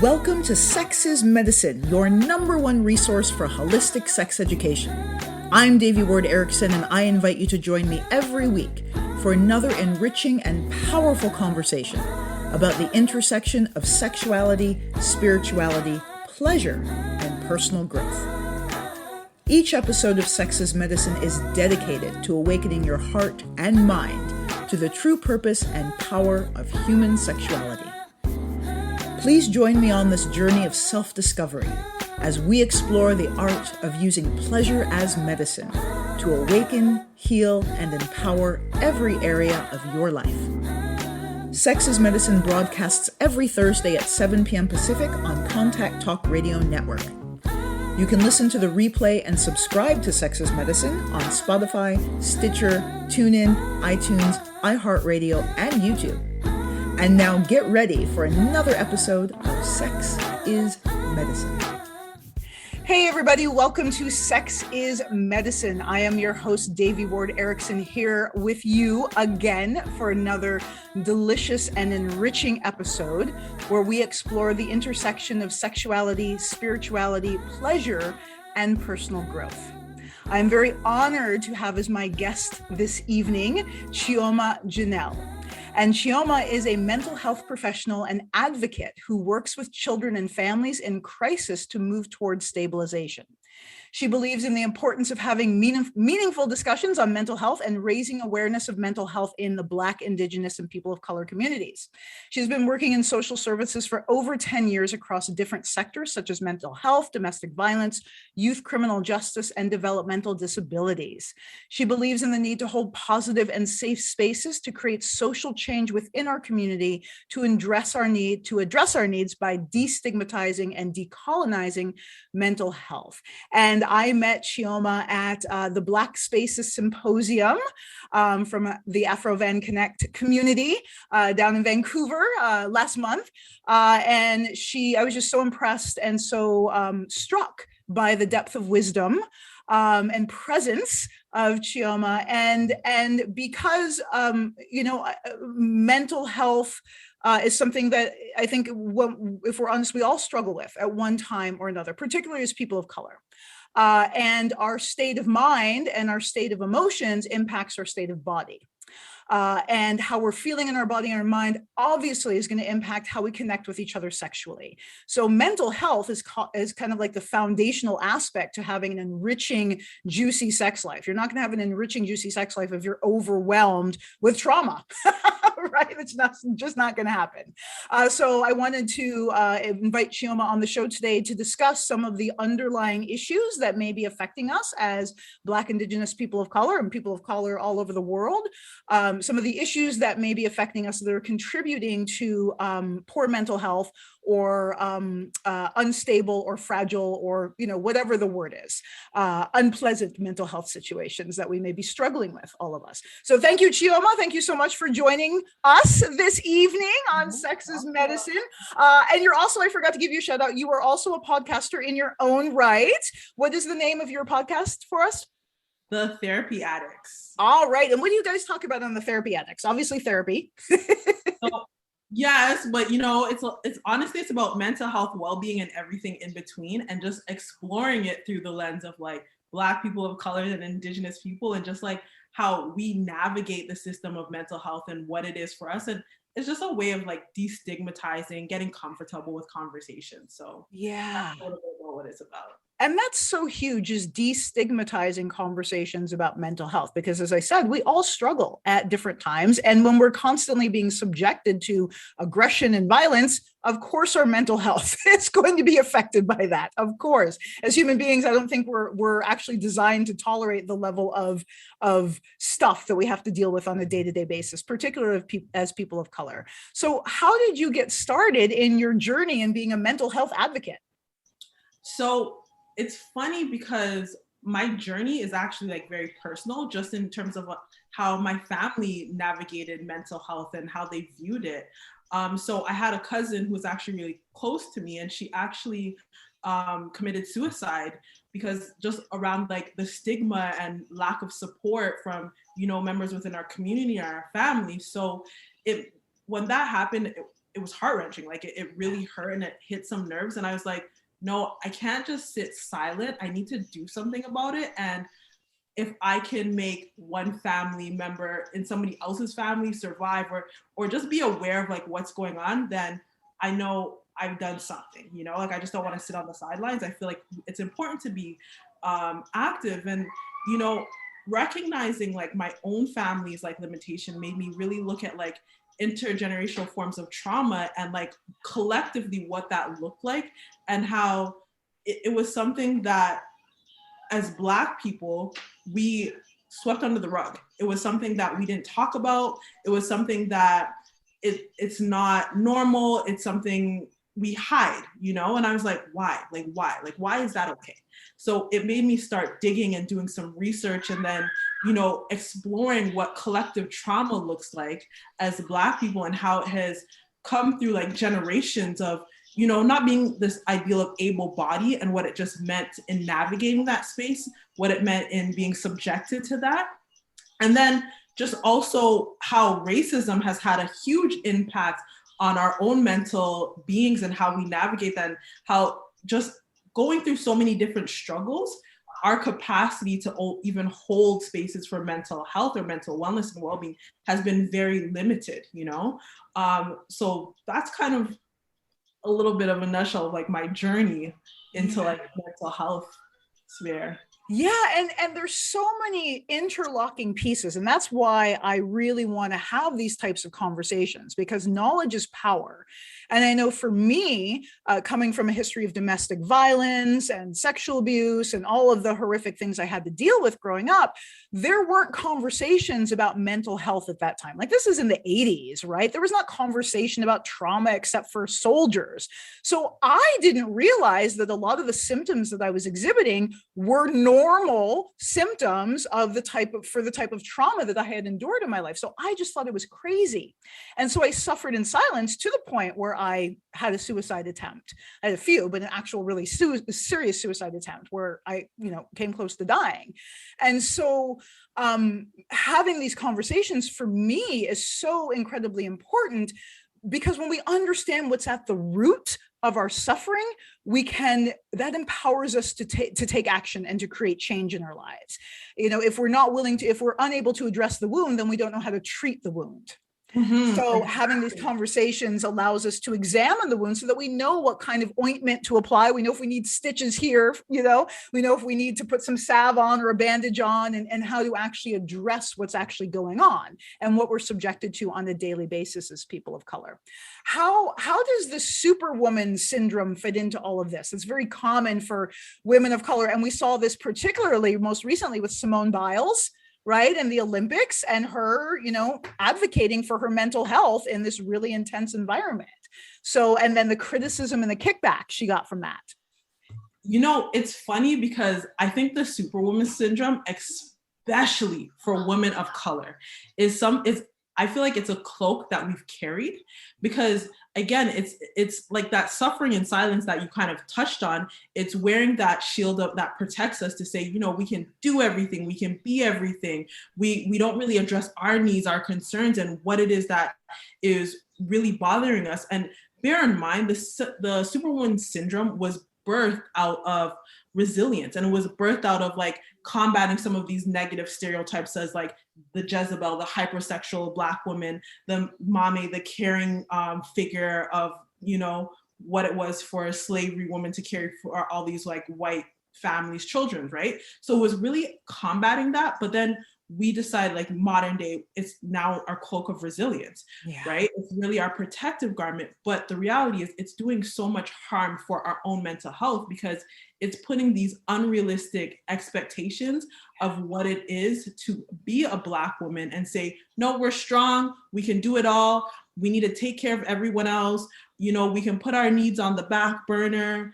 Welcome to Sex is Medicine, your number one resource for holistic sex education. I'm Devi Erickson, and I invite you to join me every week for another enriching and powerful conversation about the intersection of sexuality, spirituality, pleasure, and personal growth. Each episode of Sex is Medicine is dedicated to awakening your heart and mind to the true purpose and power of human sexuality. Please join me on this journey of self-discovery as we explore the art of using pleasure as medicine to awaken, heal, and empower every area of your life. Sex is Medicine broadcasts every Thursday at 7 p.m. Pacific on Contact Talk Radio Network. You can listen to the replay and subscribe to Sex is Medicine on Spotify, Stitcher, TuneIn, iTunes, iHeartRadio, and YouTube. And now get ready for another episode of Sex is Medicine. Hey everybody, welcome to Sex is Medicine. I am your host, Devi Erickson, here with you again for another delicious and enriching episode where we explore the intersection of sexuality, spirituality, pleasure, and personal growth. I'm very honored to have as my guest this evening, Chioma Janelle. And Chioma is a mental health professional and advocate who works with children and families in crisis to move towards stabilization. She believes in the importance of having meaningful discussions on mental health and raising awareness of mental health in the Black, Indigenous, and people of color communities. She's been working in social services for over 10 years across different sectors such as mental health, domestic violence, youth criminal justice, and developmental disabilities. She believes in the need to hold positive and safe spaces to create social change within our community to address our needs by destigmatizing and decolonizing mental health. And I met Chioma at the Black Spaces Symposium from the Afro-Van Connect community down in Vancouver last month. And I was just so impressed and so struck by the depth of wisdom and presence of Chioma. And because, mental health is something that I think, if we're honest, we all struggle with at one time or another, particularly as people of color. And our state of mind and our state of emotions impacts our state of body. And how we're feeling in our body and our mind obviously is going to impact how we connect with each other sexually. So mental health is kind of like the foundational aspect to having an enriching, juicy sex life. You're not going to have an enriching, juicy sex life if you're overwhelmed with trauma, right? It's just not going to happen. So I wanted to invite Chioma on the show today to discuss some of the underlying issues that may be affecting us as Black, Indigenous people of color and people of color all over the world. Some of the issues that may be affecting us that are contributing to poor mental health or unstable or fragile or, whatever the word is, unpleasant mental health situations that we may be struggling with, all of us. So thank you, Chioma. Thank you so much for joining us this evening on Sex is Medicine. And you're also, I forgot to give you a shout out, you are also a podcaster in your own right. What is the name of your podcast for us? The Therapy Addicts. All right. And what do you guys talk about on the Therapy Addicts? Obviously therapy. Yes, but it's honestly, it's about mental health, well-being, and everything in between, and just exploring it through the lens of like Black people of color and Indigenous people, and just like how we navigate the system of mental health and what it is for us. And it's just a way of like destigmatizing, getting comfortable with conversations. So yeah, that's a little bit about what it's about. And that's so huge, is destigmatizing conversations about mental health, because as I said, we all struggle at different times. And when we're constantly being subjected to aggression and violence, of course, our mental health is going to be affected by that. Of course, as human beings, I don't think we're actually designed to tolerate the level of stuff that we have to deal with on a day-to-day basis, particularly as people of color. So how did you get started in your journey in being a mental health advocate? So it's funny because my journey is actually like very personal, just in terms of how my family navigated mental health and how they viewed it. So I had a cousin who was actually really close to me, and she actually committed suicide because just around like the stigma and lack of support from, members within our community and our family. So when that happened, it was heart-wrenching. Like it really hurt and it hit some nerves. And I was like, no, I can't just sit silent. I need to do something about it. And if I can make one family member in somebody else's family survive or just be aware of like what's going on, then I know I've done something, you know, like I just don't want to sit on the sidelines. I feel like it's important to be active and, you know, recognizing like my own family's like limitation made me really look at like intergenerational forms of trauma and like collectively what that looked like and how it was something that as Black people, we swept under the rug. It was something that we didn't talk about. It was something that it's not normal. It's something we hide, you know? And I was like, why? Like, why? Like, why is that okay? So it made me start digging and doing some research and then, you know, exploring what collective trauma looks like as Black people and how it has come through like generations of, you know, not being this ideal of able body and what it just meant in navigating that space, what it meant in being subjected to that. And then just also how racism has had a huge impact on our own mental beings and how we navigate that and how just going through so many different struggles, our capacity to even hold spaces for mental health or mental wellness and well-being has been very limited, you know? So that's kind of a little bit of a nutshell of like my journey into like mental health sphere. Yeah, and there's so many interlocking pieces, and that's why I really want to have these types of conversations because knowledge is power. And I know for me, coming from a history of domestic violence and sexual abuse and all of the horrific things I had to deal with growing up, there weren't conversations about mental health at that time. Like this is in the 80s, right? There was not conversation about trauma except for soldiers. So I didn't realize that a lot of the symptoms that I was exhibiting were normal symptoms of the type of trauma that I had endured in my life. So I just thought it was crazy. And so I suffered in silence to the point where I had a suicide attempt. I had a few, but an actual really serious suicide attempt where I, you know, came close to dying. And so having these conversations for me is so incredibly important because when we understand what's at the root of our suffering, that empowers us to take action and to create change in our lives. You know, if we're unable to address the wound, then we don't know how to treat the wound. Mm-hmm. So having these conversations allows us to examine the wound so that we know what kind of ointment to apply. We know if we need stitches here, you know, we know if we need to put some salve on or a bandage on and how to actually address what's actually going on and what we're subjected to on a daily basis as people of color. How does the superwoman syndrome fit into all of this? It's very common for women of color. And we saw this particularly most recently with Simone Biles, right? And the Olympics and her, you know, advocating for her mental health in this really intense environment. So, and then the criticism and the kickback she got from that. You know, it's funny because I think the superwoman syndrome, especially for women of color, I feel like it's a cloak that we've carried because again, it's like that suffering in silence that you kind of touched on. It's wearing that shield up that protects us to say, you know, we can do everything, we can be everything. We don't really address our needs, our concerns, and what it is that is really bothering us. And bear in mind, the superwoman syndrome was birthed out of resilience, and it was birthed out of like combating some of these negative stereotypes as like the Jezebel, the hypersexual Black woman, the mommy, the caring figure of, you know, what it was for a slavery woman to care for all these like white families' children, right? So it was really combating that, but then we decide like modern day, it's now our cloak of resilience, right? It's really our protective garment. But the reality is it's doing so much harm for our own mental health because it's putting these unrealistic expectations of what it is to be a Black woman and say, no, we're strong, we can do it all, we need to take care of everyone else, you know, we can put our needs on the back burner,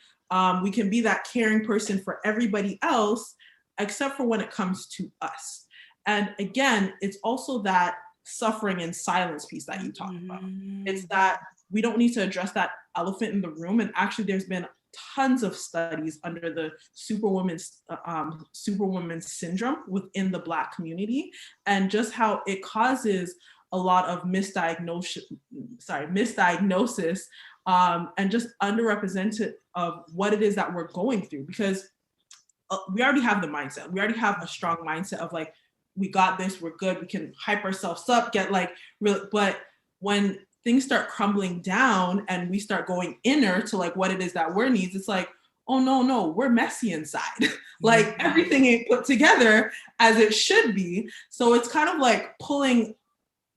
we can be that caring person for everybody else, except for when it comes to us. And again, it's also that suffering in silence piece that you talked about. It's that we don't need to address that elephant in the room. And actually, there's been tons of studies under the superwoman syndrome within the Black community, and just how it causes a lot of misdiagnosis, and just underrepresented of what it is that we're going through, because we already have the mindset. We already have a strong mindset of like, we got this, we're good, we can hype ourselves up, get like real. But when things start crumbling down and we start going inner to like what it is that we're needs, it's like, oh no, we're messy inside. Like everything ain't put together as it should be. So it's kind of like pulling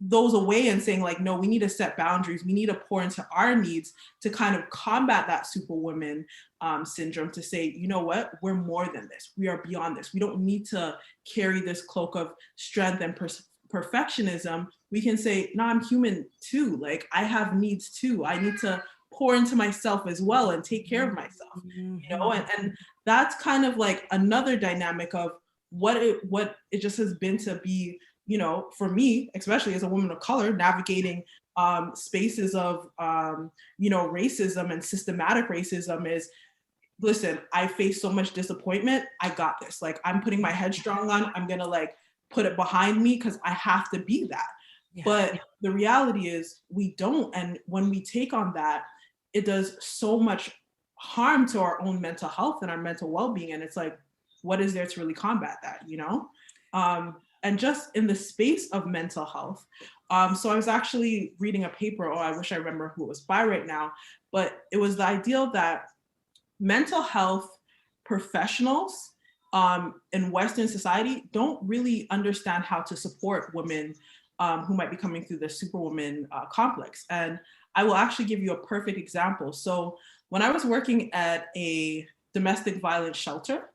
those away and saying like, no, we need to set boundaries. We need to pour into our needs to kind of combat that superwoman syndrome, to say, you know what, we're more than this. We are beyond this. We don't need to carry this cloak of strength and perfectionism. We can say, no, I'm human too. Like I have needs too. I need to pour into myself as well and take care of myself, you know? And that's kind of like another dynamic of what it just has been to be, you know, for me, especially as a woman of color, navigating spaces of, you know, racism and systematic racism is, listen, I face so much disappointment. I got this. Like, I'm putting my head strong on. I'm going to like put it behind me because I have to be that. Yeah. But the reality is we don't. And when we take on that, it does so much harm to our own mental health and our mental well-being. And it's like, what is there to really combat that, you know? And just in the space of mental health. So I was actually reading a paper, oh, I wish I remember who it was by right now, but it was the idea that mental health professionals in Western society don't really understand how to support women who might be coming through the superwoman complex. And I will actually give you a perfect example. So when I was working at a domestic violence shelter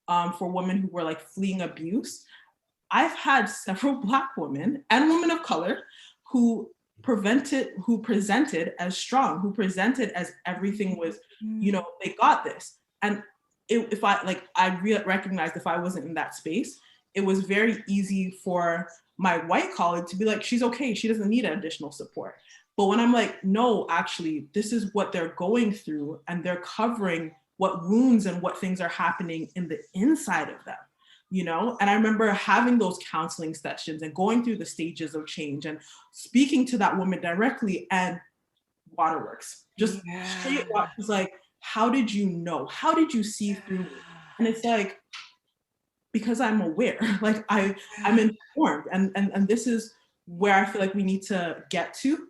for women who were like fleeing abuse, I've had several Black women and women of color who presented as strong, who presented as everything was, you know, they got this. And if I recognized if I wasn't in that space, it was very easy for my white colleague to be like, she's okay, she doesn't need additional support. But when I'm like, no, actually, this is what they're going through, and they're covering what wounds and what things are happening in the inside of them, you know? And I remember having those counseling sessions and going through the stages of change and speaking to that woman directly, and waterworks, just straight up. It's like, how did you know? How did you see through me? And it's like, because I'm aware, like I'm informed. And this is where I feel like we need to get to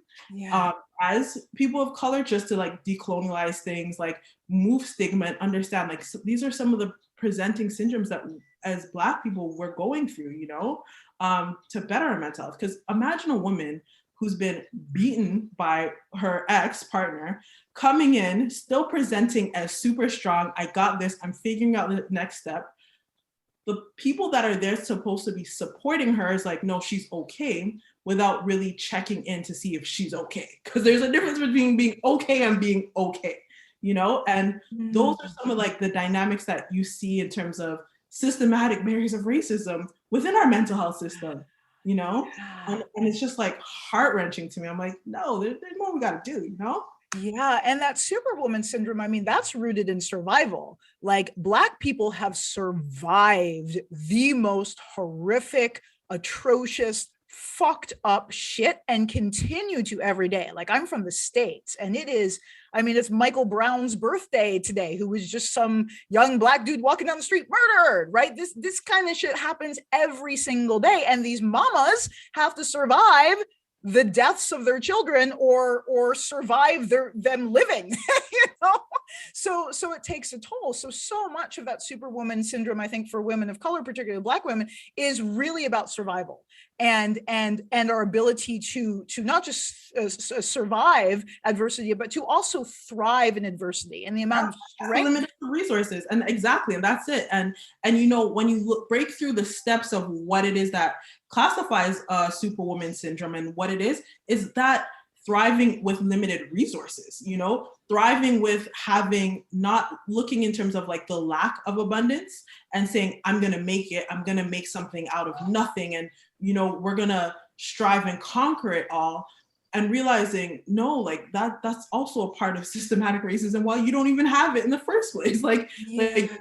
as people of color, just to like decolonialize things, like move stigma and understand, like, so these are some of the presenting syndromes that as Black people we're going through, you know, to better our mental health. Because imagine a woman who's been beaten by her ex-partner coming in, still presenting as super strong. I got this, I'm figuring out the next step. The people that are there supposed to be supporting her is like, no, she's okay, without really checking in to see if she's okay. Because there's a difference between being okay and being okay, you know? And those are some of like the dynamics that you see in terms of systematic barriers of racism within our mental health system, you know? And it's just like heart-wrenching to me. I'm like, no, there's more we gotta do, you know? Yeah, and that superwoman syndrome, I mean, that's rooted in survival. Like, Black people have survived the most horrific, atrocious, fucked up shit and continue to every day. Like, I'm from the States, and it is, I mean, it's Michael Brown's birthday today, who was just some young Black dude walking down the street murdered, right? This kind of shit happens every single day, and these mamas have to survive the deaths of their children or survive them living, you know? So it takes a toll. So much of that superwoman syndrome, I think, for women of color, particularly Black women, is really about survival and our ability to not just survive adversity, but to also thrive in adversity, and the amount of strength. Limited resources, and exactly, and that's it. And you know, when you break through the steps of what it is that classifies superwoman syndrome, and what it is that thriving with limited resources, you know, thriving with having, not looking in terms of like the lack of abundance and saying, I'm going to make it, I'm going to make something out of nothing. And, you know, we're going to strive and conquer it all. and realizing, no, like that's also a part of systematic racism while you don't even have it in the first place. Like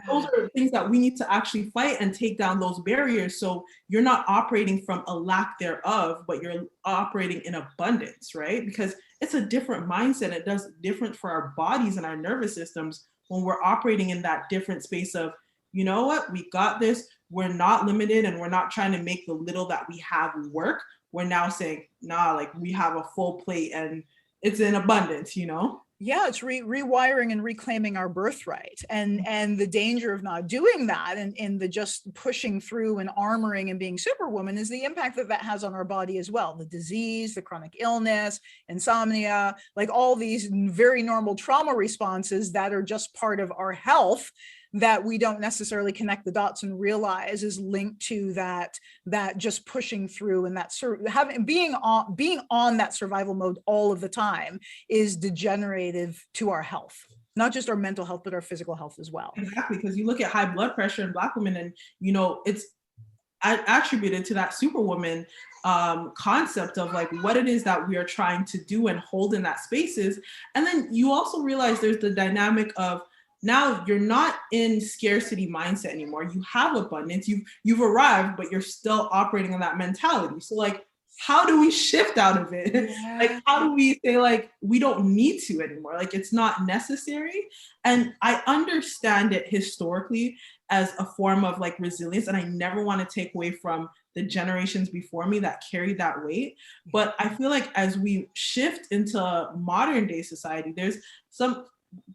those are things that we need to actually fight and take down those barriers, so you're not operating from a lack thereof, but you're operating in abundance, right? Because it's a different mindset. It does different for our bodies and our nervous systems when we're operating in that different space of, you know what, we got this, we're not limited, and we're not trying to make the little that we have work. We're now saying, nah, like we have a full plate and it's in abundance, you know? Yeah, it's rewiring and reclaiming our birthright, and the danger of not doing that, and in the just pushing through and armoring and being superwoman, is the impact that that has on our body as well. The disease, the chronic illness, insomnia, like all these very normal trauma responses that are just part of our health, that we don't necessarily connect the dots and realize is linked to that just pushing through, and that being on that survival mode all of the time is degenerative to our health, not just our mental health, but our physical health as well. Exactly, because you look at high blood pressure in Black women, and you know, it's attributed to that superwoman concept of like what it is that we are trying to do and hold in that spaces. And then you also realize there's the dynamic of, now you're not in scarcity mindset anymore. You have abundance. You've arrived, but you're still operating on that mentality. So like, how do we shift out of it? Yeah. Like, how do we say like, we don't need to anymore? Like, it's not necessary. And I understand it historically as a form of like resilience. And I never want to take away from the generations before me that carried that weight. But I feel like as we shift into modern day society, there's some,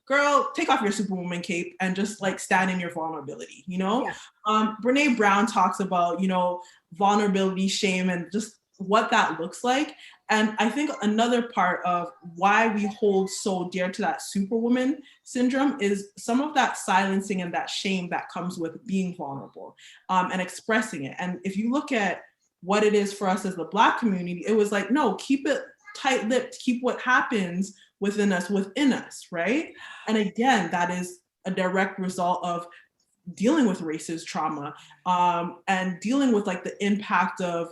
girl, take off your superwoman cape and just like stand in your vulnerability, you know? Yeah. Brene Brown talks about, you know, vulnerability, shame, and just what that looks like. And I think another part of why we hold so dear to that superwoman syndrome is some of that silencing and that shame that comes with being vulnerable and expressing it. And if you look at what it is for us as the Black community, it was like, no, keep it tight-lipped, keep what happens within us, right? And again, that is a direct result of dealing with racist trauma and dealing with like the impact of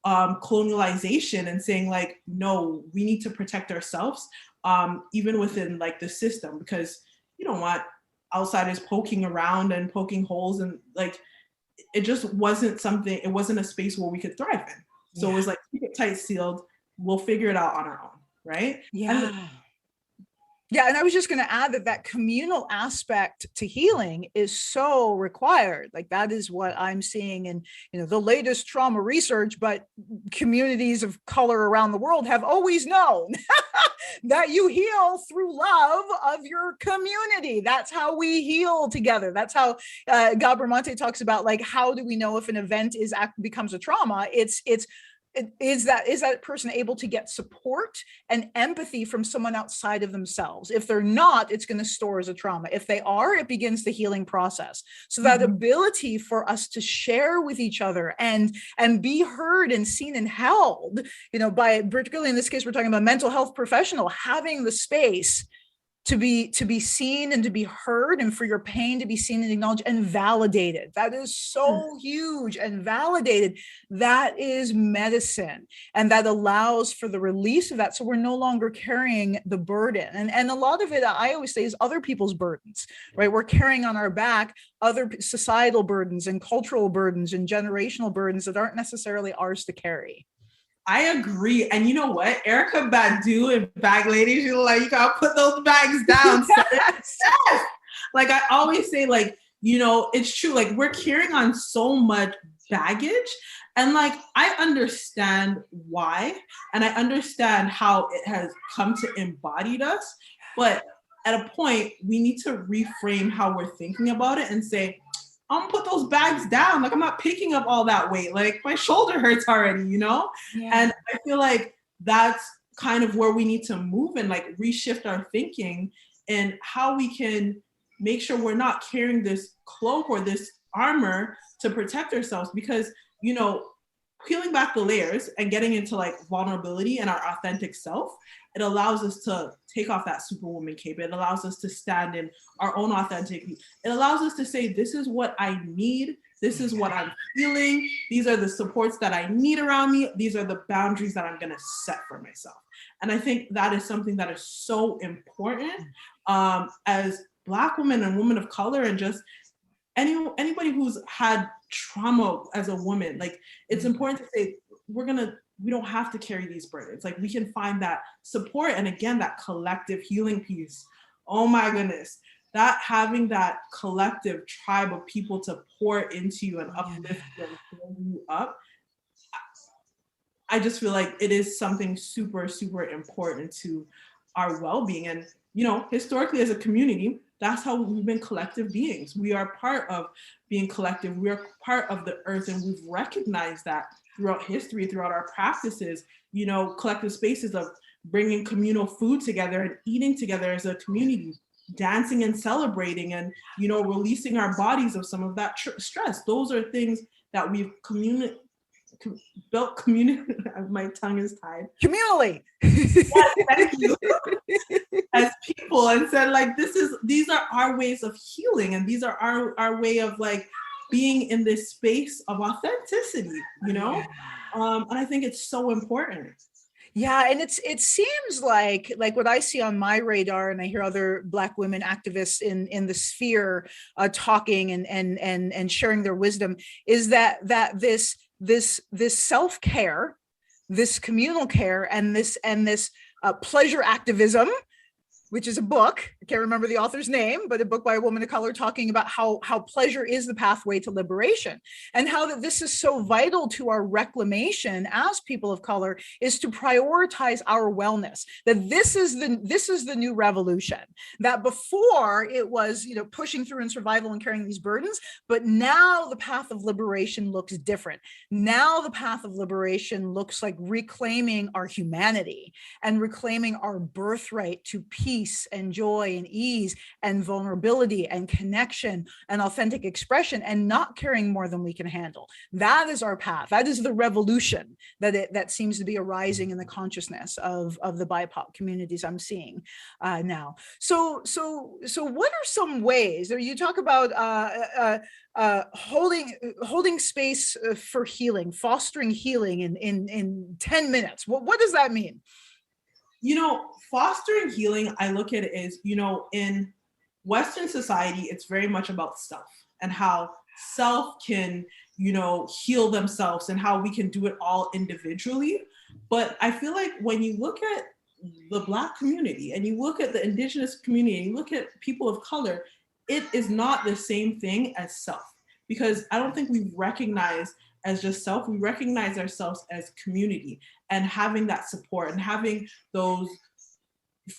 colonialization, and saying like, no, we need to protect ourselves even within like the system, because you don't want outsiders poking around and poking holes, and like it just wasn't something, it wasn't a space where we could thrive in. So it was like, keep it tight sealed, we'll figure it out on our own, right? Yeah, and I was just going to add that communal aspect to healing is so required. Like that is what I'm seeing in, you know, the latest trauma research, but communities of color around the world have always known that you heal through love of your community. That's how we heal together. That's how Gabor talks about, like, how do we know if an event becomes a trauma? Is that person able to get support and empathy from someone outside of themselves? If they're not, it's going to store as a trauma. If they are, it begins the healing process. So that ability for us to share with each other and be heard and seen and held, you know, by, particularly in this case, we're talking about mental health professional, having the space to be seen and to be heard, and for your pain to be seen and acknowledged and validated. That is so huge. And validated, that is medicine. And that allows for the release of that. So we're no longer carrying the burden. And a lot of it, I always say, is other people's burdens, right? We're carrying on our back other societal burdens and cultural burdens and generational burdens that aren't necessarily ours to carry. I agree. And you know what? Erykah Badu and Bag Lady, she's like, you gotta put those bags down. Yes. Like I always say, like, you know, it's true. Like we're carrying on so much baggage. And like, I understand why. And I understand how it has come to embody us. But at a point, we need to reframe how we're thinking about it and say, I'm gonna put those bags down. Like I'm not picking up all that weight. Like my shoulder hurts already, you know? Yeah. And I feel like that's kind of where we need to move and like reshift our thinking and how we can make sure we're not carrying this cloak or this armor to protect ourselves. Because, you know, peeling back the layers and getting into like vulnerability and our authentic self, it allows us to take off that superwoman cape. It allows us to stand in our own authenticity. It allows us to say, this is what I need This is what I'm feeling. These are the supports that I need around me. These are the boundaries that I'm going to set for myself. And I think that is something that is so important as Black women and women of color, and just anybody who's had trauma as a woman. Like, it's important to say, we don't have to carry these burdens. Like, we can find that support. And again, that collective healing piece. Oh my goodness, that having that collective tribe of people to pour into you and uplift you and build you up. I just feel like it is something super, super important to our well-being. And, you know, historically as a community, that's how we've been collective beings. We are part of being collective. We are part of the earth, and we've recognized that throughout history, throughout our practices, you know, collective spaces of bringing communal food together and eating together as a community, dancing and celebrating, and, you know, releasing our bodies of some of that stress. Those are things that we've built community. My tongue is tied. Communally. Yes, thank you. As people, and said, like, these are our ways of healing, and these are our way of like being in this space of authenticity, you know. And I think it's so important. Yeah, and it seems like what I see on my radar, and I hear other Black women activists in the sphere talking and sharing their wisdom, is that this self-care, this communal care, and this pleasure activism, which is a book. I can't remember the author's name, but a book by a woman of color talking about how pleasure is the pathway to liberation, and how that this is so vital to our reclamation as people of color, is to prioritize our wellness. That this is the new revolution. That before it was, you know, pushing through in survival and carrying these burdens, but now the path of liberation looks different. Now the path of liberation looks like reclaiming our humanity and reclaiming our birthright to peace and joy and ease and vulnerability and connection and authentic expression, and not carrying more than we can handle. That is our path. That is the revolution that seems to be arising in the consciousness of the BIPOC communities I'm seeing now. So what are some ways, or you talk about holding space for healing, fostering healing in 10 minutes. What does that mean? You know, fostering healing, I look at it as, you know, in Western society, it's very much about self and how self can, you know, heal themselves and how we can do it all individually. But I feel like when you look at the Black community and you look at the Indigenous community and you look at people of color, it is not the same thing as self, because I don't think we recognize as just self, we recognize ourselves as community, and having that support and having those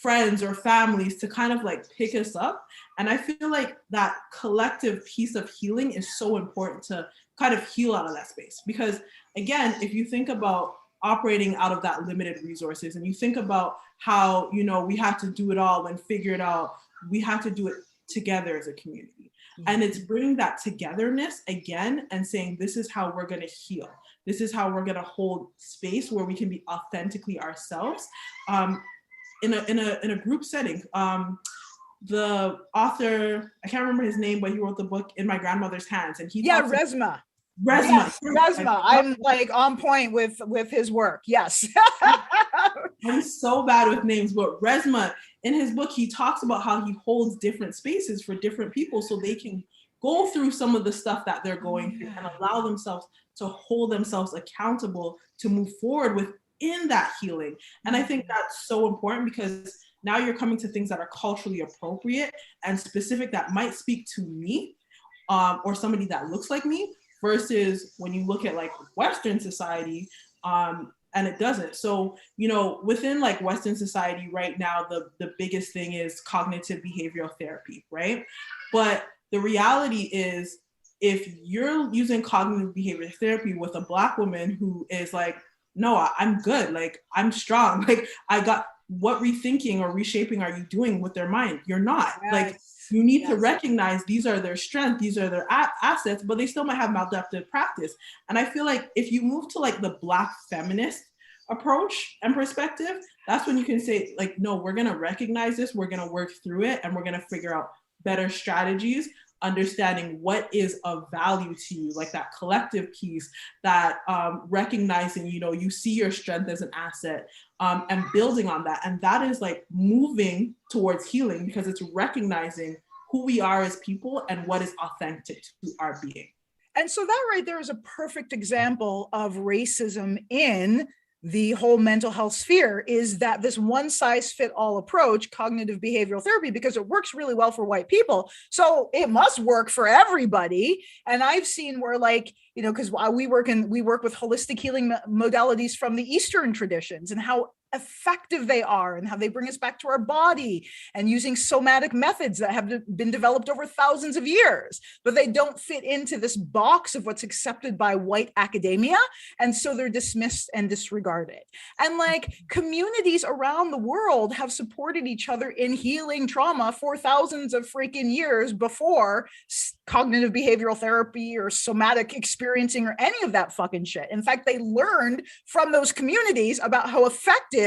friends or families to kind of like pick us up. And I feel like that collective piece of healing is so important to kind of heal out of that space. Because again, if you think about operating out of that limited resources, and you think about how, you know, we have to do it all and figure it out, we have to do it together as a community. And it's bringing that togetherness again and saying, this is how we're going to heal. This is how we're going to hold space where we can be authentically ourselves in a group setting. The author, I can't remember his name, but he wrote the book In My Grandmother's Hands. And he Resma. Yes, Resma. I'm like on point with his work. Yes. I'm so bad with names, but Resma, in his book, he talks about how he holds different spaces for different people so they can go through some of the stuff that they're going through and allow themselves to hold themselves accountable to move forward within that healing. And I think that's so important, because now you're coming to things that are culturally appropriate and specific that might speak to me or somebody that looks like me, versus when you look at like Western society, and it doesn't. So, you know, within like Western society right now, the biggest thing is cognitive behavioral therapy, right? But the reality is, if you're using cognitive behavioral therapy with a Black woman who is like, no, I'm good, like I'm strong, like I got, what rethinking or reshaping are you doing with their mind? You're not. Yes. Like, you need to recognize these are their strengths, these are their assets, but they still might have maladaptive practice. And I feel like if you move to like the Black feminist approach and perspective, that's when you can say like, no, we're going to recognize this, we're going to work through it, and we're going to figure out better strategies understanding what is of value to you, like that collective piece, that recognizing, you see your strength as an asset, and building on that. And that is like moving towards healing, because it's recognizing who we are as people and what is authentic to our being. And so that right there is a perfect example of racism in the whole mental health sphere, is that this one size fit all approach, cognitive behavioral therapy, because it works really well for white people, so it must work for everybody. And I've seen where, like, because we work with holistic healing modalities from the Eastern traditions, and how effective they are, and how they bring us back to our body, and using somatic methods that have been developed over thousands of years, but they don't fit into this box of what's accepted by white academia. And so they're dismissed and disregarded. And like, communities around the world have supported each other in healing trauma for thousands of freaking years before cognitive behavioral therapy or somatic experiencing or any of that fucking shit. In fact, they learned from those communities about how effective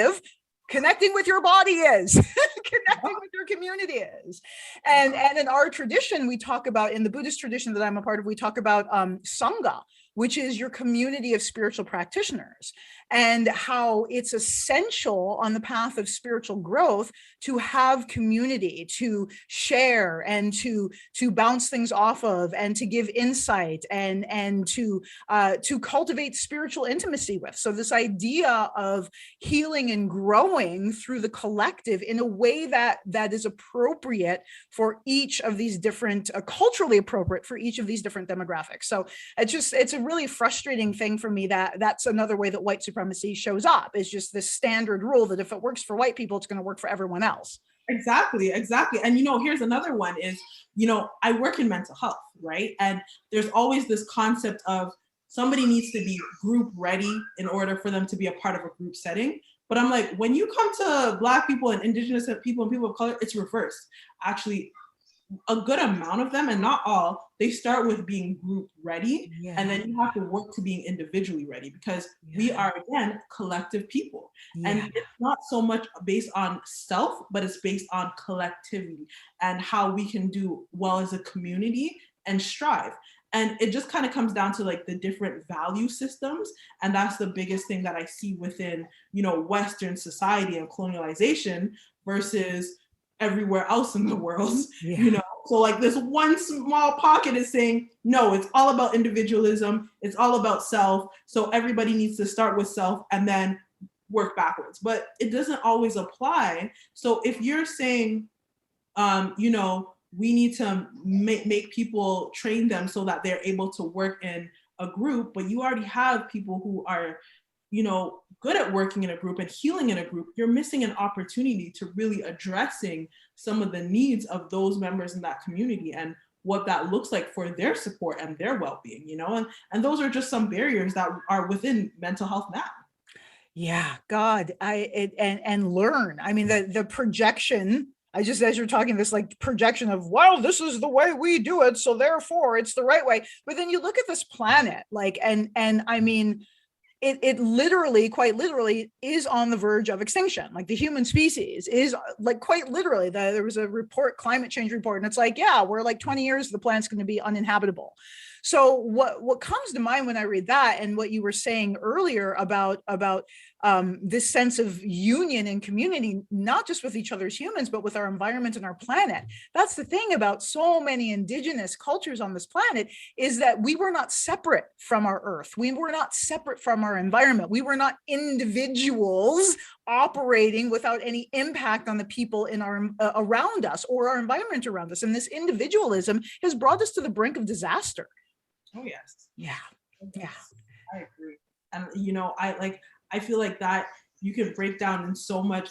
connecting with your body is, connecting with your community is. And in our tradition, we talk about, in the Buddhist tradition that I'm a part of, we talk about Sangha, which is your community of spiritual practitioners, and how it's essential on the path of spiritual growth to have community, to share and to bounce things off of, and to give insight, and to cultivate spiritual intimacy with. So this idea of healing and growing through the collective in a way that is appropriate for each of these different, culturally appropriate for each of these different demographics. So it's a really frustrating thing for me that that's another way that white supremacy shows up, is just this standard rule that if it works for white people, it's going to work for everyone else. Exactly. And here's another one is, I work in mental health, right? And there's always this concept of somebody needs to be group ready in order for them to be a part of a group setting. But I'm like, when you come to Black people and Indigenous people and people of color, it's reversed. Actually, a good amount of them, and not all, they start with being group ready, and then you have to work to being individually ready, because we are, again, collective people. And it's not so much based on self, but it's based on collectivity and how we can do well as a community and strive. And it just kind of comes down to like the different value systems. And that's the biggest thing that I see within, Western society and colonialization versus everywhere else in the world, So like this one small pocket is saying, no, it's all about individualism. It's all about self. So everybody needs to start with self and then work backwards. But it doesn't always apply. So if you're saying, we need to make people, train them so that they're able to work in a group, but you already have people who are, good at working in a group and healing in a group, you're missing an opportunity to really addressing some of the needs of those members in that community and what that looks like for their support and their well-being, and those are just some barriers that are within mental health now. Yeah, God, and learn. I mean, the projection, as you're talking, this like projection of, well, this is the way we do it, so therefore it's the right way. But then you look at this planet, like, and I mean, it literally, quite literally, is on the verge of extinction. Like the human species is like quite literally, there was a report, climate change report, and it's like, yeah, we're like 20 years, the planet's going to be uninhabitable. So what comes to mind when I read that, and what you were saying earlier about this sense of union and community, not just with each other as humans, but with our environment and our planet. That's the thing about so many indigenous cultures on this planet, is that we were not separate from our earth. We were not separate from our environment. We were not individuals operating without any impact on the people in our around us or our environment around us. And this individualism has brought us to the brink of disaster. Oh, yes. Yeah. Yeah. I agree. And, I feel like that you can break down in so much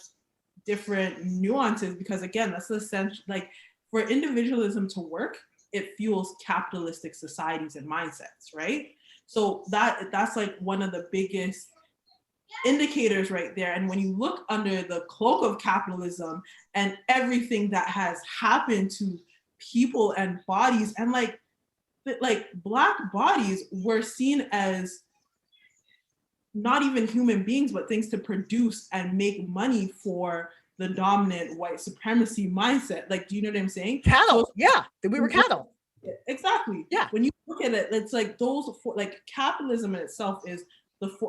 different nuances, because again, that's the sense, like, for individualism to work, it fuels capitalistic societies and mindsets, right? So that's like one of the biggest indicators right there. And when you look under the cloak of capitalism and everything that has happened to people and bodies, and like Black bodies were seen as not even human beings, but things to produce and make money for the dominant white supremacy mindset. Like, do you know what I'm saying? Cattle. So, yeah, we were cattle. Exactly. Yeah. When you look at it, it's like like capitalism in itself is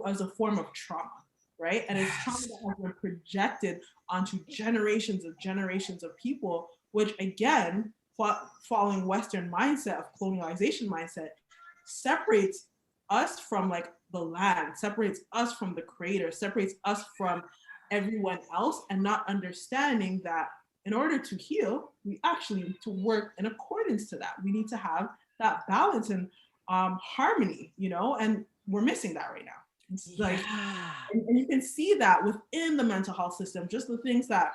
as a form of trauma, right? And it's trauma that has been projected onto generations of people, which again, following Western mindset of colonialization mindset, separates us from like the land, separates us from the creator, separates us from everyone else, and not understanding that in order to heal, we actually need to work in accordance to that. We need to have that balance and harmony, and we're missing that right now. It's like, and you can see that within the mental health system, just the things that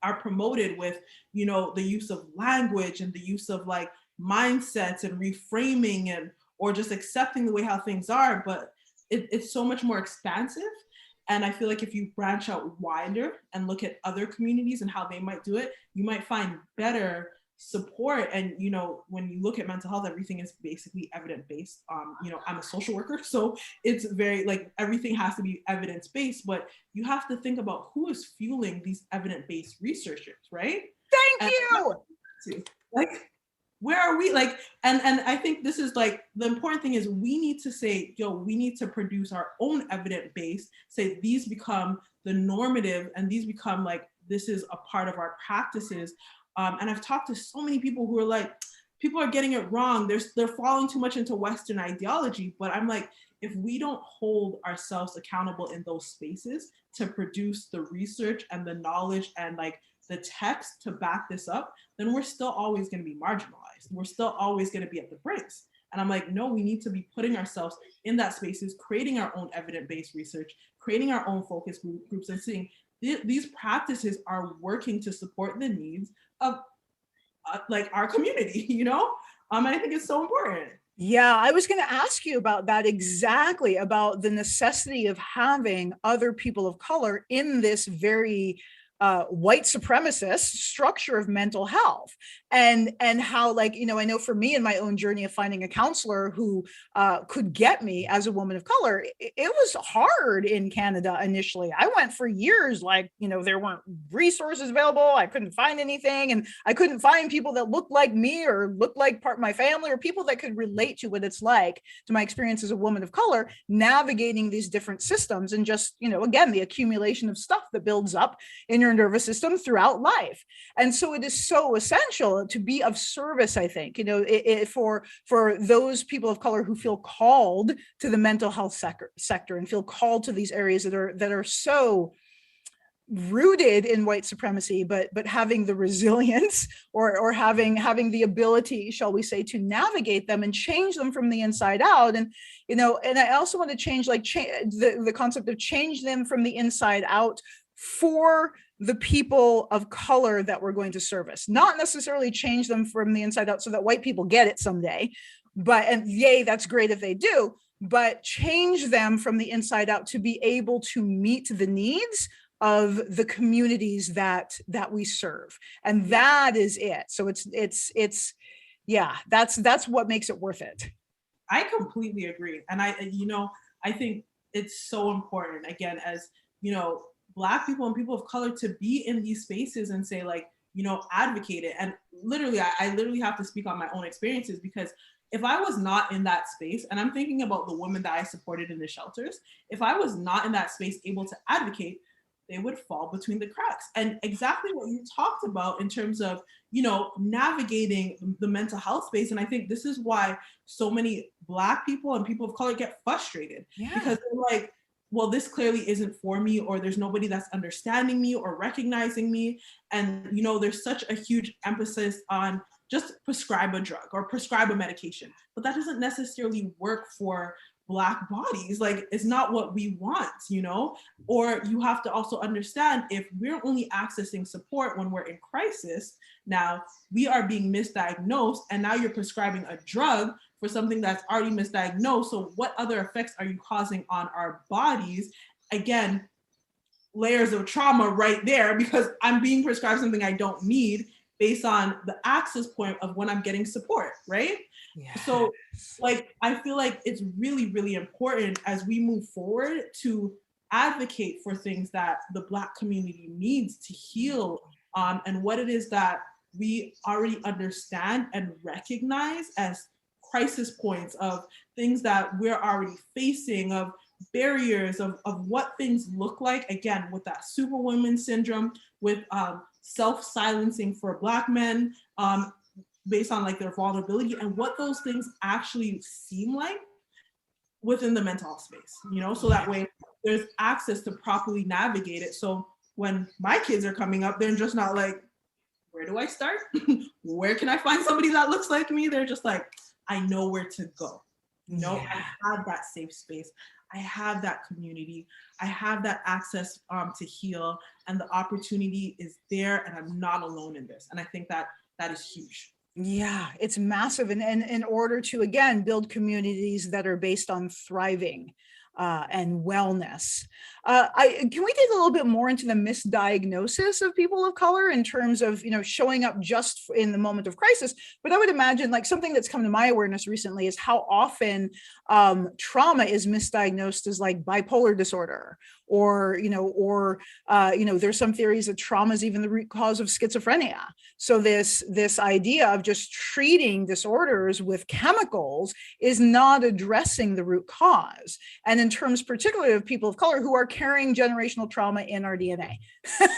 are promoted with, the use of language and the use of like mindsets and reframing and or just accepting the way how things are, but it's so much more expansive. And I feel like if you branch out wider and look at other communities and how they might do it, you might find better support. And when you look at mental health, everything is basically evidence based. I'm a social worker, so it's very like everything has to be evidence based, but you have to think about who is fueling these evidence based researchers, right? Thank you. Like, where are we, like, and I think this is like the important thing is we need to say, we need to produce our own evidence base, say these become the normative and these become like this is a part of our practices. And I've talked to so many people who are like, people are getting it wrong, they're falling too much into Western ideology, but I'm like, if we don't hold ourselves accountable in those spaces to produce the research and the knowledge and like the text to back this up, then we're still always going to be marginalized. We're still always going to be at the brinks. And I'm like, no, we need to be putting ourselves in that spaces, creating our own evidence-based research, creating our own focus groups, and seeing these practices are working to support the needs of like our community, and I think it's so important. Yeah, I was going to ask you about that exactly, about the necessity of having other people of color in this very white supremacist structure of mental health, and how, like, I know for me in my own journey of finding a counselor who could get me as a woman of color, it was hard in Canada initially. I went for years, like, there weren't resources available. I couldn't find anything, and I couldn't find people that looked like me or looked like part of my family or people that could relate to what it's like, to my experience as a woman of color, navigating these different systems, and just, again, the accumulation of stuff that builds up in your nervous system throughout life. And so it is so essential to be of service, I think, for those people of color who feel called to the mental health sector and feel called to these areas that are so rooted in white supremacy, but having the resilience or having the ability, shall we say, to navigate them and change them from the inside out. And and I also want to change the concept of change them from the inside out for the people of color that we're going to service, not necessarily change them from the inside out so that white people get it someday, and yay, that's great if they do, but change them from the inside out to be able to meet the needs of the communities that we serve. And that is it. So it's yeah, that's what makes it worth it. I completely agree. And I think it's so important, again, as Black people and people of color, to be in these spaces and say, like, advocate it. And literally, I literally have to speak on my own experiences, because if I was not in that space, and I'm thinking about the women that I supported in the shelters, if I was not in that space able to advocate, they would fall between the cracks. And exactly what you talked about in terms of, navigating the mental health space. And I think this is why so many Black people and people of color get frustrated, because they're like, well, this clearly isn't for me, or there's nobody that's understanding me or recognizing me. And, there's such a huge emphasis on just prescribe a drug or prescribe a medication, but that doesn't necessarily work for Black bodies. Like, it's not what we want, or you have to also understand, if we're only accessing support when we're in crisis, now we are being misdiagnosed, and now you're prescribing a drug for something that's already misdiagnosed. So what other effects are you causing on our bodies? Again, layers of trauma right there, because I'm being prescribed something I don't need based on the access point of when I'm getting support, right? Yes. So, like, I feel like it's really, really important as we move forward to advocate for things that the Black community needs to heal, and what it is that we already understand and recognize as crisis points of things that we're already facing, of barriers of what things look like, again, with that superwoman syndrome, with self-silencing for Black men, based on like their vulnerability and what those things actually seem like within the mental health space, so that way there's access to properly navigate it. So when my kids are coming up, they're just not like, where do I start? Where can I find somebody that looks like me? They're just like, I know where to go. I have that safe space. I have that community. I have that access to heal, and the opportunity is there, and I'm not alone in this. And I think that is huge. Yeah, it's massive. And in order to, again, build communities that are based on thriving and wellness. Can we dig a little bit more into the misdiagnosis of people of color in terms of, showing up just in the moment of crisis? But I would imagine like something that's come to my awareness recently is how often trauma is misdiagnosed as like bipolar disorder, or there's some theories that trauma is even the root cause of schizophrenia. So this idea of just treating disorders with chemicals is not addressing the root cause. And in terms particularly of people of color who are carrying generational trauma in our DNA. And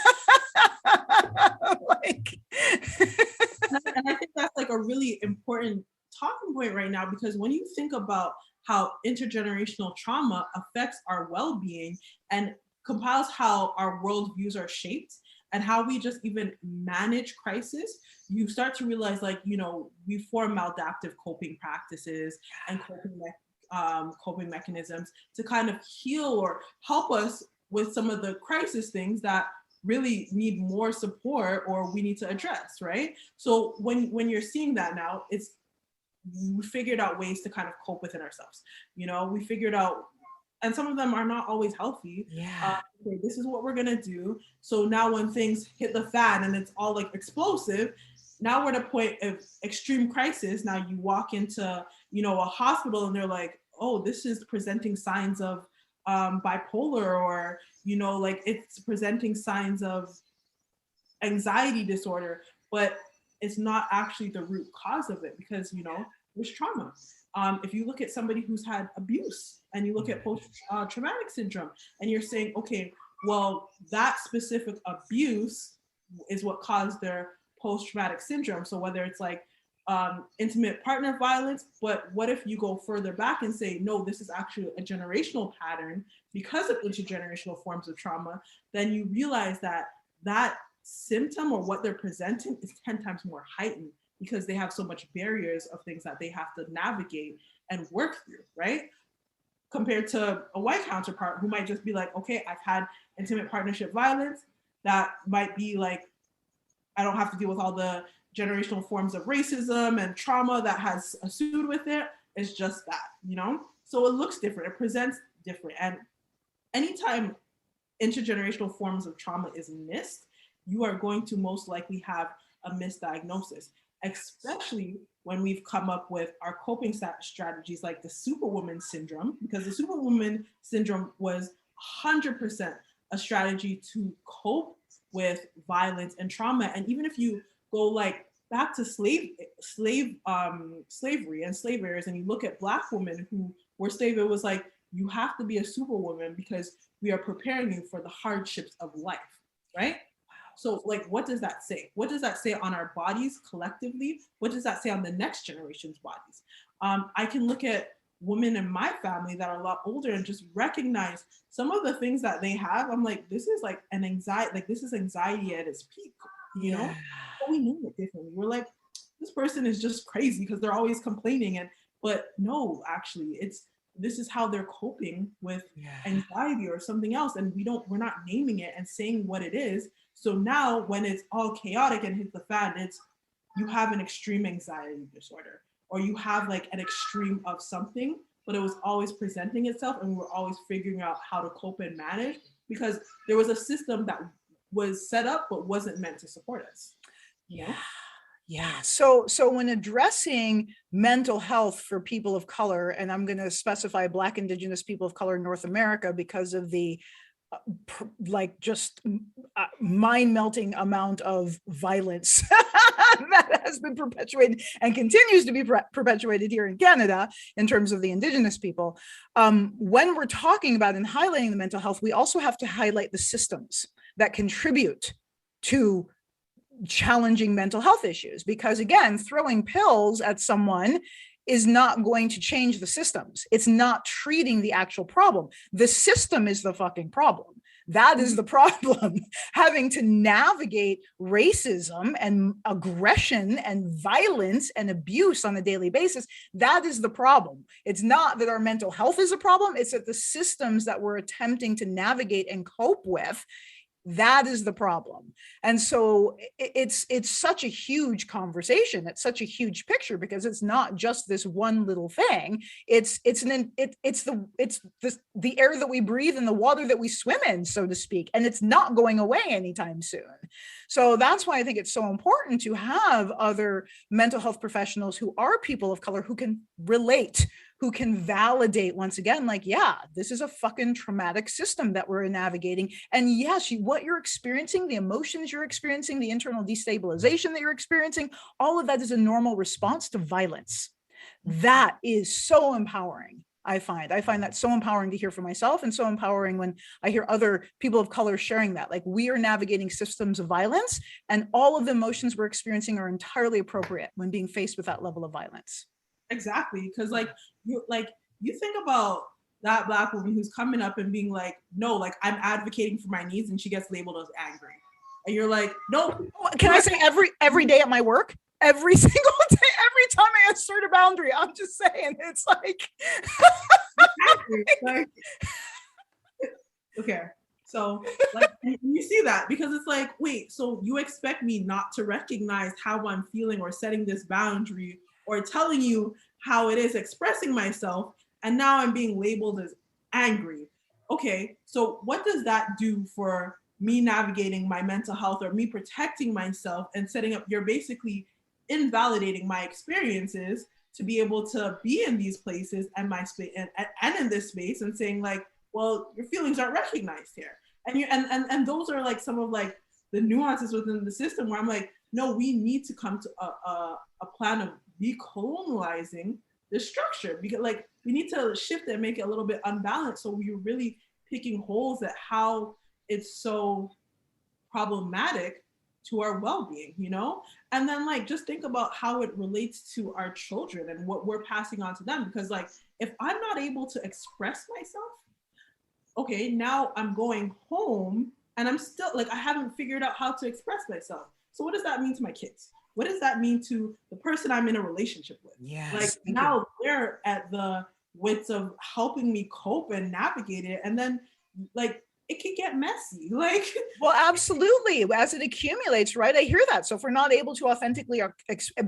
I think that's like a really important talking point right now, because when you think about how intergenerational trauma affects our well-being and compiles how our worldviews are shaped and how we just even manage crisis, you start to realize like, we form maladaptive coping practices and coping mechanisms to kind of heal or help us with some of the crisis things that really need more support or we need to address, right? So when you're seeing that now, we figured out ways to kind of cope within ourselves. We figured out, and some of them are not always healthy. Yeah. Okay, this is what we're gonna do. So now when things hit the fan and it's all like explosive, now we're at a point of extreme crisis. Now you walk into, a hospital and they're like, oh, this is presenting signs of bipolar, or, like it's presenting signs of anxiety disorder, but it's not actually the root cause of it, because, there's trauma. If you look at somebody who's had abuse and you look at post-traumatic syndrome and you're saying, okay, well, that specific abuse is what caused their post-traumatic syndrome. So whether it's like intimate partner violence, but what if you go further back and say, no, this is actually a generational pattern because of intergenerational forms of trauma, then you realize that symptom or what they're presenting is 10 times more heightened because they have so much barriers of things that they have to navigate and work through, right? Compared to a white counterpart who might just be like, okay, I've had intimate partnership violence. That might be like, I don't have to deal with all the generational forms of racism and trauma that has ensued with it. It's just that, So it looks different, it presents different. And anytime intergenerational forms of trauma is missed, you are going to most likely have a misdiagnosis, especially when we've come up with our coping strategies like the superwoman syndrome, because the superwoman syndrome was 100% a strategy to cope with violence and trauma. And even if you go like back to slavery and slave areas, and you look at Black women who were slave, it was like, you have to be a superwoman because we are preparing you for the hardships of life, right? So like, what does that say? What does that say on our bodies collectively? What does that say on the next generation's bodies? I can look at women in my family that are a lot older and just recognize some of the things that they have. I'm like, this is like an anxiety, like this is anxiety at its peak, But we name it differently. We're like, this person is just crazy because they're always complaining. But no, actually, this is how they're coping with anxiety or something else. And we're not naming it and saying what it is. So now when it's all chaotic and hits the fan, you have an extreme anxiety disorder, or you have like an extreme of something, but it was always presenting itself and we were always figuring out how to cope and manage because there was a system that was set up but wasn't meant to support us. Yeah. So when addressing mental health for people of color, and I'm going to specify Black, Indigenous people of color in North America because of the mind-melting amount of violence that has been perpetuated and continues to be perpetuated here in Canada in terms of the Indigenous people. When we're talking about and highlighting the mental health, we also have to highlight the systems that contribute to challenging mental health issues, because again, throwing pills at someone is not going to change the systems. It's not treating the actual problem. The system is the fucking problem. That is the problem. Having to navigate racism and aggression and violence and abuse on a daily basis, that is the problem. It's not that our mental health is a problem, it's that the systems that we're attempting to navigate and cope with, that is the problem. And so it's such a huge conversation. It's such a huge picture, because it's not just this one little thing. It's the air that we breathe and the water that we swim in, so to speak. And it's not going away anytime soon. So that's why I think it's so important to have other mental health professionals who are people of color, who can relate, who can validate, once again, like, yeah, this is a fucking traumatic system that we're navigating. And yes, what you're experiencing, the emotions you're experiencing, the internal destabilization that you're experiencing, all of that is a normal response to violence. That is so empowering. I find that so empowering to hear for myself, and so empowering when I hear other people of color sharing that, like, we are navigating systems of violence, and all of the emotions we're experiencing are entirely appropriate when being faced with that level of violence. Exactly, because you think about that Black woman who's coming up and being like, no, like, I'm advocating for my needs, and she gets labeled as angry, and you're like, no. Can I say every day at my work, every single day, every time I assert a boundary, I'm just saying, it's like, okay, so like, you see that, because it's like, wait, so you expect me not to recognize how I'm feeling, or setting this boundary, or telling you how it is expressing myself, and now I'm being labeled as angry. Okay, so what does that do for me navigating my mental health, or me protecting myself and setting up? You're basically invalidating my experiences to be able to be in these places and my space and in this space, and saying like, well, your feelings aren't recognized here. And you and those are like some of like the nuances within the system, where I'm like, no, we need to come to a plan of decolonializing the structure, because like, we need to shift it and make it a little bit unbalanced, so we're really picking holes at how it's so problematic to our well-being, you know? And then like, just think about how it relates to our children and what we're passing on to them, because like, if I'm not able to express myself, okay, now I'm going home and I'm still like, I haven't figured out how to express myself. So what does that mean to my kids? What does that mean to the person I'm in a relationship with? Yes, like, now they're at the wits of helping me cope and navigate it. And then like, it can get messy. Like, well, absolutely. As it accumulates, right? I hear that. So if we're not able to authentically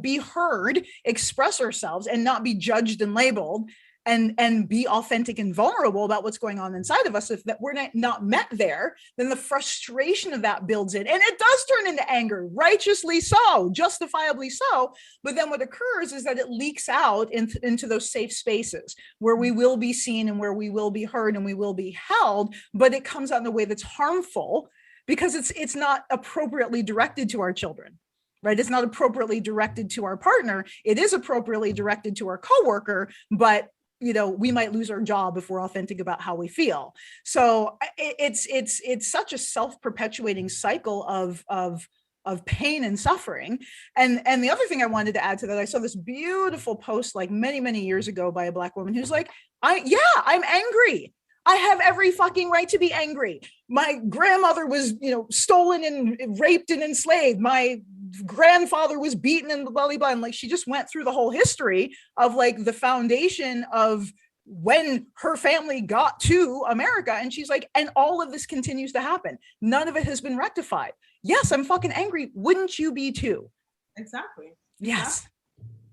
be heard, express ourselves, and not be judged and labeled, and be authentic and vulnerable about what's going on inside of us, if that we're not met there, then the frustration of that builds in, and it does turn into anger, righteously so, justifiably so. But then what occurs is that it leaks out into those safe spaces where we will be seen, and where we will be heard, and we will be held, but it comes out in a way that's harmful, because it's not appropriately directed to our children. Right? It's not appropriately directed to our partner. It is appropriately directed to our coworker, but you know, we might lose our job if we're authentic about how we feel. So it's such a self-perpetuating cycle of pain and suffering. And the other thing I wanted to add to that, I saw this beautiful post like many years ago by a Black woman who's like, I'm angry. I have every fucking right to be angry. My grandmother was, stolen and raped and enslaved. My grandfather was beaten and blah, blah, blah. And like, she just went through the whole history of like the foundation of when her family got to America. And she's like, and all of this continues to happen. None of it has been rectified. Yes, I'm fucking angry. Wouldn't you be too? Exactly. Yes.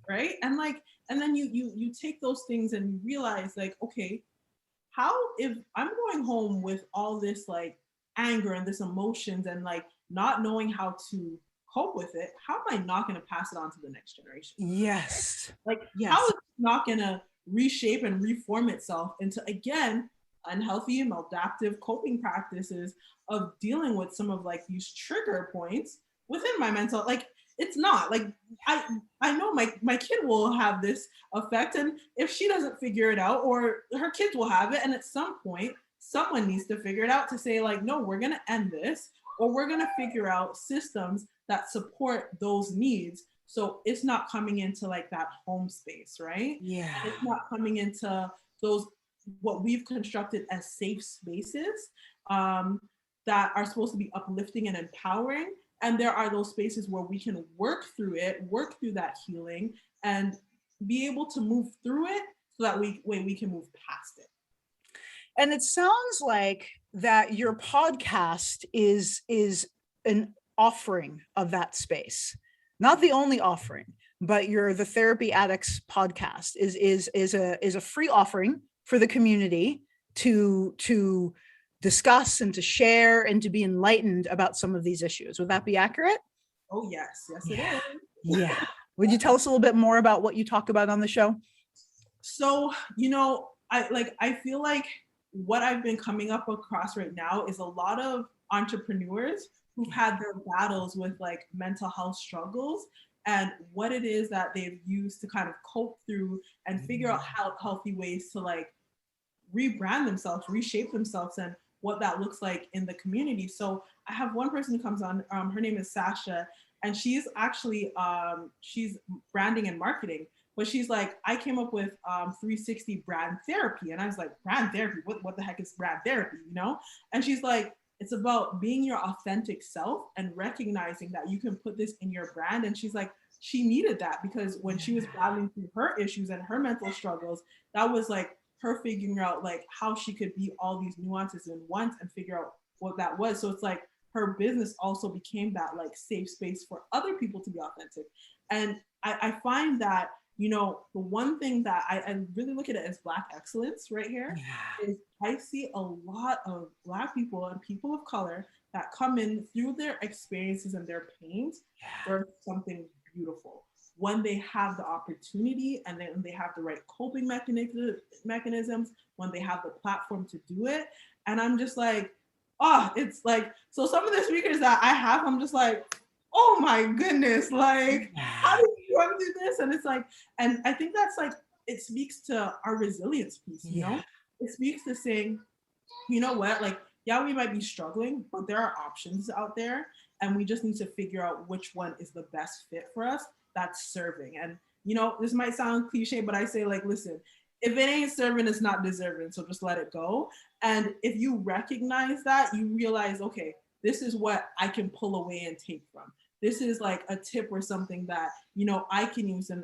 Right. And like, and then you take those things and you realize like, okay, how, if I'm going home with all this like anger and this emotions and like not knowing how to cope with it, how am I not going to pass it on to the next generation? Yes. Like, how is it not going to reshape and reform itself into, again, unhealthy and maladaptive coping practices of dealing with some of like these trigger points within my mental, like, It's not like I know my kid will have this effect, and if she doesn't figure it out, or her kids will have it, and at some point someone needs to figure it out to say like, no, we're gonna end this, or we're gonna figure out systems that support those needs. So it's not coming into like that home space, right? Yeah. It's not coming into those what we've constructed as safe spaces that are supposed to be uplifting and empowering. And there are those spaces where we can work through it, work through that healing, and be able to move through it so that we can move past it. And it sounds like that your podcast is an offering of that space. Not the only offering, but the Therapy Addicts podcast is a free offering for the community to discuss and to share and to be enlightened about some of these issues. Would that be accurate? Oh, yes. Yes, it is. Yeah. Would you tell us a little bit more about what you talk about on the show? So, I feel like what I've been coming up across right now is a lot of entrepreneurs who've had their battles with like mental health struggles and what it is that they've used to kind of cope through and figure out how healthy ways to like rebrand themselves, reshape themselves, and what that looks like in the community. So I have one person who comes on, her name is Sasha, and she's actually, she's branding and marketing, but she's like, I came up with 360 brand therapy. And I was like, brand therapy? What the heck is brand therapy, you know? And she's like, it's about being your authentic self and recognizing that you can put this in your brand. And she's like, she needed that because when she was battling through her issues and her mental struggles, that was like her figuring out like how she could be all these nuances in once and figure out what that was. So it's like her business also became that like safe space for other people to be authentic. And I find that, you know, the one thing that I really look at it as Black excellence right here is I see a lot of Black people and people of color that come in through their experiences and their pains for something beautiful when they have the opportunity and then they have the right coping mechanisms, when they have the platform to do it. And I'm just like, oh, it's like, so some of the speakers that I have, I'm just like, oh my goodness, like, how did you run through this? And it's like, and I think that's like, it speaks to our resilience piece, you know? It speaks to saying, you know what, like, yeah, we might be struggling, but there are options out there. And we just need to figure out which one is the best fit for us that's serving. And, you know, this might sound cliche, but I say like, listen, if it ain't serving, it's not deserving. So just let it go. And if you recognize that, you realize, okay, this is what I can pull away and take from. This is like a tip or something that, you know, I can use in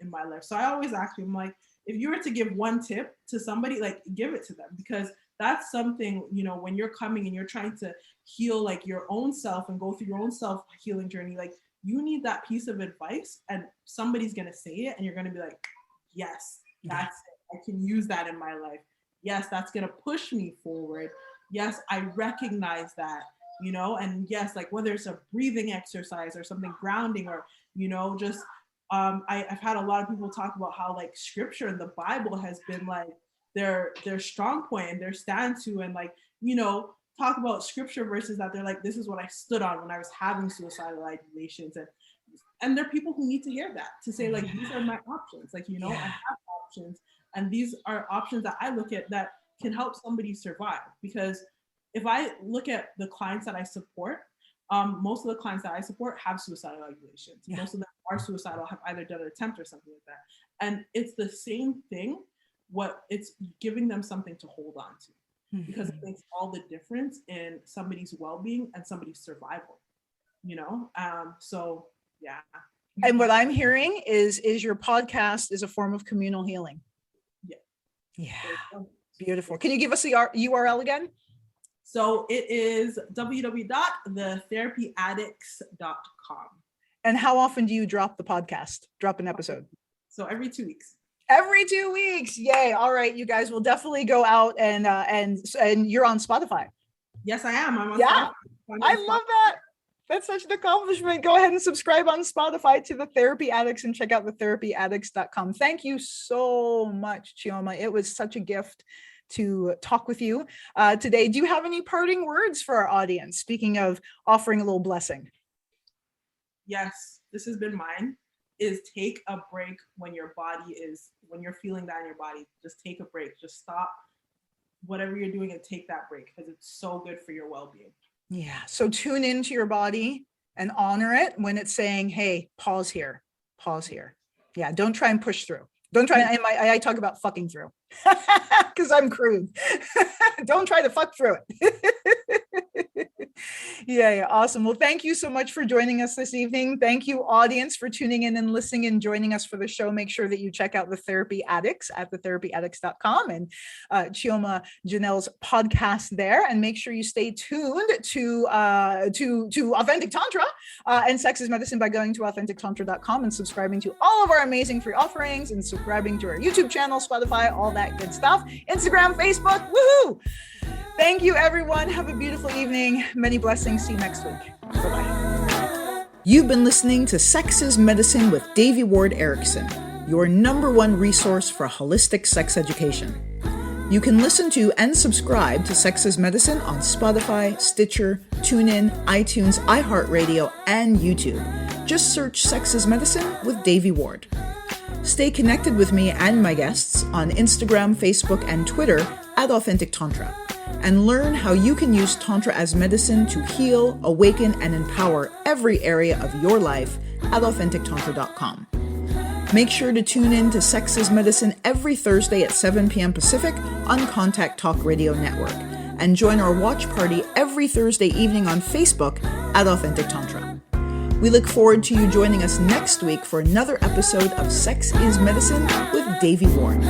my life. So I always ask you, I'm like, if you were to give one tip to somebody, like give it to them, because that's something, you know, when you're coming and you're trying to heal like your own self and go through your own self healing journey, like you need that piece of advice and somebody's going to say it and you're going to be like, yes, that's it. I can use that in my life. Yes, that's going to push me forward. Yes, I recognize that, you know, and yes, like whether it's a breathing exercise or something grounding or, you know, just, I've had a lot of people talk about how like scripture in the Bible has been like their strong point and their stand to, and like, you know, talk about scripture verses that they're like, this is what I stood on when I was having suicidal ideations. And there are people who need to hear that, to say like, these are my options. Like, you know, I have options and these are options that I look at that can help somebody survive. Because if I look at the clients that I support, most of the clients that I support have suicidal ideations. Most of them are suicidal, have either done an attempt or something like that. And it's the same thing, what it's giving them something to hold on to, because it makes all the difference in somebody's well-being and somebody's survival, you know? So yeah. And what I'm hearing is your podcast is a form of communal healing. Yeah. Beautiful. Can you give us the URL again? So it is www.thetherapyaddicts.com. And how often do you drop an episode? So every 2 weeks. Every 2 weeks. Yay. All right. You guys will definitely go out and you're on Spotify. Yes, I am. I'm on Spotify. I love that. That's such an accomplishment. Go ahead and subscribe on Spotify to The Therapy Addicts and check out thetherapyaddicts.com. Thank you so much, Chioma. It was such a gift to talk with you today. Do you have any parting words for our audience? Speaking of offering a little blessing. yes, this has been mine, is take a break when you're feeling that in your body. Just take a break. Just stop whatever you're doing and take that break, because it's so good for your well-being. Yeah. So tune into your body and honor it when it's saying, hey, pause here. Yeah. Don't try and push through. Don't try. I talk about fucking through because I'm crude. Don't try to fuck through it. Yeah. Awesome. Well, thank you so much for joining us this evening. Thank you, audience, for tuning in and listening and joining us for the show. Make sure that you check out the Therapy Addicts at thetherapyaddicts.com and Chioma Janelle's podcast there. And make sure you stay tuned to Authentic Tantra and Sex is Medicine by going to authentictantra.com and subscribing to all of our amazing free offerings and subscribing to our YouTube channel, Spotify, all that good stuff. Instagram, Facebook, woohoo! Thank you, everyone. Have a beautiful evening. Many blessings. See you next week. Bye-bye. You've been listening to Sex is Medicine with Devi Ward Erickson, your #1 resource for holistic sex education. You can listen to and subscribe to Sex is Medicine on Spotify, Stitcher, TuneIn, iTunes, iHeartRadio, and YouTube. Just search Sex is Medicine with Devi Ward. Stay connected with me and my guests on Instagram, Facebook, and Twitter at Authentic Tantra, and learn how you can use Tantra as medicine to heal, awaken, and empower every area of your life at authentictantra.com. Make sure to tune in to Sex is Medicine every Thursday at 7 p.m. Pacific on Contact Talk Radio Network, and join our watch party every Thursday evening on Facebook at Authentic Tantra. We look forward to you joining us next week for another episode of Sex is Medicine with Devi Ward.